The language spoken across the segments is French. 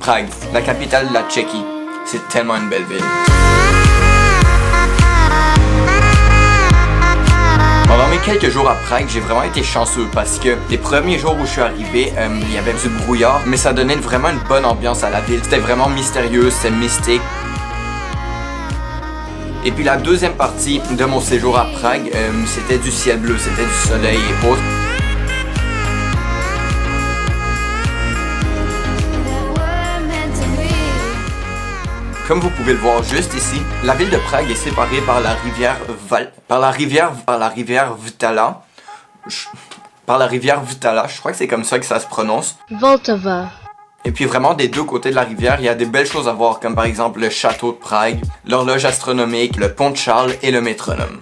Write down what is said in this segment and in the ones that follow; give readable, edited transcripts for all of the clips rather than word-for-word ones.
Prague, la capitale de la Tchéquie. C'est tellement une belle ville. Pendant mes quelques jours à Prague, j'ai vraiment été chanceux parce que les premiers jours où je suis arrivé, il y avait du brouillard, mais ça donnait vraiment une bonne ambiance à la ville. C'était vraiment mystérieux, c'était mystique. Et puis la deuxième partie de mon séjour à Prague, c'était du ciel bleu, c'était du soleil et autres. Comme vous pouvez le voir juste ici, la ville de Prague est séparée par la rivière Vltava. Je crois que c'est comme ça que ça se prononce. Vltava. Et puis vraiment des deux côtés de la rivière, il y a des belles choses à voir, comme par exemple le château de Prague, l'horloge astronomique, le pont de Charles et le métronome.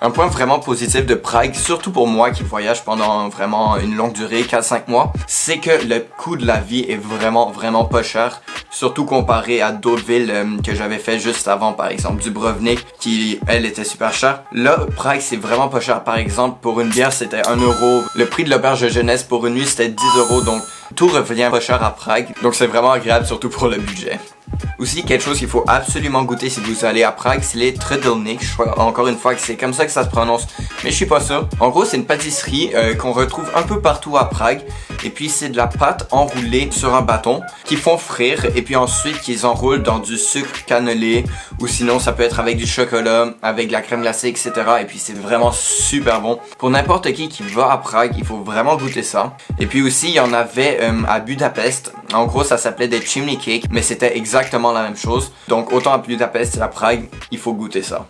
Un point vraiment positif de Prague, surtout pour moi qui voyage pendant vraiment une longue durée, 4-5 mois, c'est que le coût de la vie est vraiment pas cher. Surtout comparé à d'autres villes que j'avais fait juste avant, par exemple Dubrovnik, qui elle était super chère. Là, Prague c'est vraiment pas cher. Par exemple, pour une bière c'était 1 euro. Le prix de l'auberge de jeunesse pour une nuit c'était 10 euros. Donc tout revient pas cher à Prague. Donc c'est vraiment agréable, surtout pour le budget. Aussi, quelque chose qu'il faut absolument goûter si vous allez à Prague, c'est les Trdelník. Je crois encore une fois que c'est comme ça que ça se prononce, mais je suis pas sûr. En gros, c'est une pâtisserie qu'on retrouve un peu partout à Prague. Et puis c'est de la pâte enroulée sur un bâton qu'ils font frire et puis ensuite qu'ils enroulent dans du sucre cannelé ou sinon ça peut être avec du chocolat, avec de la crème glacée, etc. Et puis c'est vraiment super bon. Pour n'importe qui va à Prague, il faut vraiment goûter ça. Et puis aussi, il y en avait à Budapest. En gros, ça s'appelait des chimney cakes, mais c'était exactement la même chose. Donc autant à Budapest et à Prague, il faut goûter ça.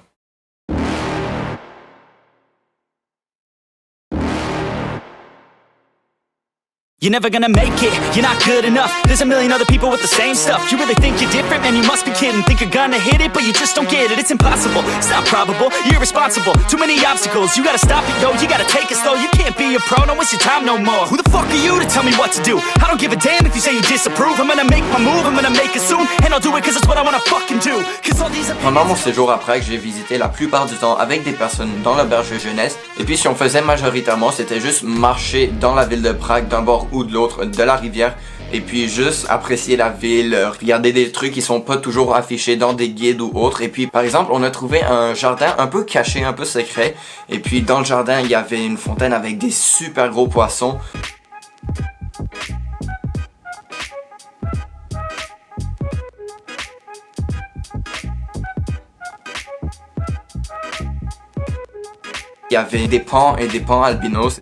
You're never gonna make it, you're not good enough. There's a million other people with the same stuff. You really think you're different, man, you must be kidding. Think you're gonna hit it, but you just don't get it. It's impossible, it's not probable, you're irresponsible. Too many obstacles, you gotta stop it, yo. You gotta take it slow, you can't be a pro, don't waste your time no more. Who the fuck are you to tell me what to do? I don't give a damn if you say you disapprove. I'm gonna make my move, I'm gonna make it soon. And I'll do it cause it's what I wanna fucking do. Pendant mon séjour à Prague, j'ai visité la plupart du temps avec des personnes dans l'auberge de jeunesse. Et puis si on faisait majoritairement, c'était juste marcher dans la ville de Prague d'un bord ou de l'autre de la rivière et puis juste apprécier la ville, regarder des trucs qui sont pas toujours affichés dans des guides ou autres. Et puis par exemple on a trouvé un jardin un peu caché, un peu secret et puis dans le jardin il y avait une fontaine avec des super gros poissons. Il y avait des pans et des pans albinos.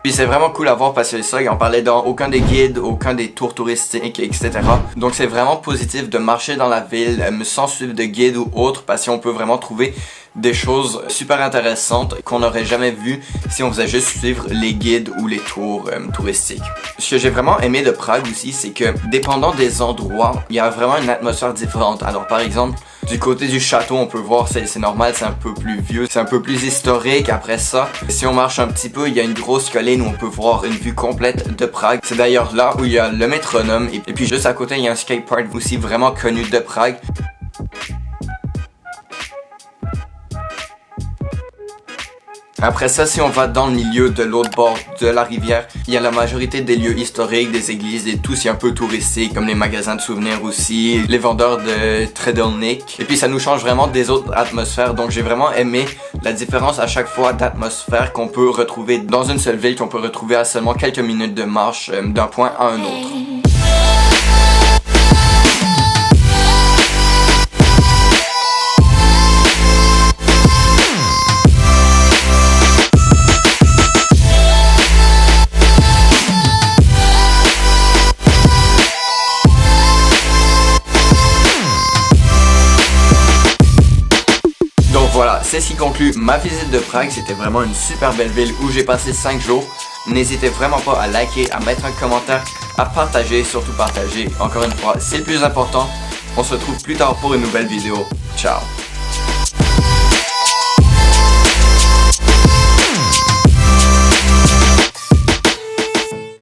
Puis c'est vraiment cool à voir parce que ça, on parlait dans aucun des guides, aucun des tours touristiques, etc. Donc c'est vraiment positif de marcher dans la ville sans suivre de guide ou autre parce qu'on peut vraiment trouver des choses super intéressantes qu'on n'aurait jamais vues si on faisait juste suivre les guides ou les tours touristiques. Ce que j'ai vraiment aimé de Prague aussi, c'est que dépendant des endroits, il y a vraiment une atmosphère différente. Alors par exemple, du côté du château, on peut voir, c'est normal, c'est un peu plus vieux, c'est un peu plus historique. Après ça, si on marche un petit peu, il y a une grosse colline où on peut voir une vue complète de Prague. C'est d'ailleurs là où il y a le métronome et puis juste à côté, il y a un skatepark aussi vraiment connu de Prague. Après ça, si on va dans le milieu de l'autre bord de la rivière, il y a la majorité des lieux historiques, des églises et tout, c'est un peu touristique, comme les magasins de souvenirs aussi, les vendeurs de Trdelník. Et puis ça nous change vraiment des autres atmosphères, donc j'ai vraiment aimé la différence à chaque fois d'atmosphère qu'on peut retrouver dans une seule ville, qu'on peut retrouver à seulement quelques minutes de marche d'un point à un autre. Voilà, c'est ce qui conclut ma visite de Prague. C'était vraiment une super belle ville où j'ai passé 5 jours. N'hésitez vraiment pas à liker, à mettre un commentaire, à partager, surtout partager. Encore une fois, c'est le plus important. On se retrouve plus tard pour une nouvelle vidéo. Ciao!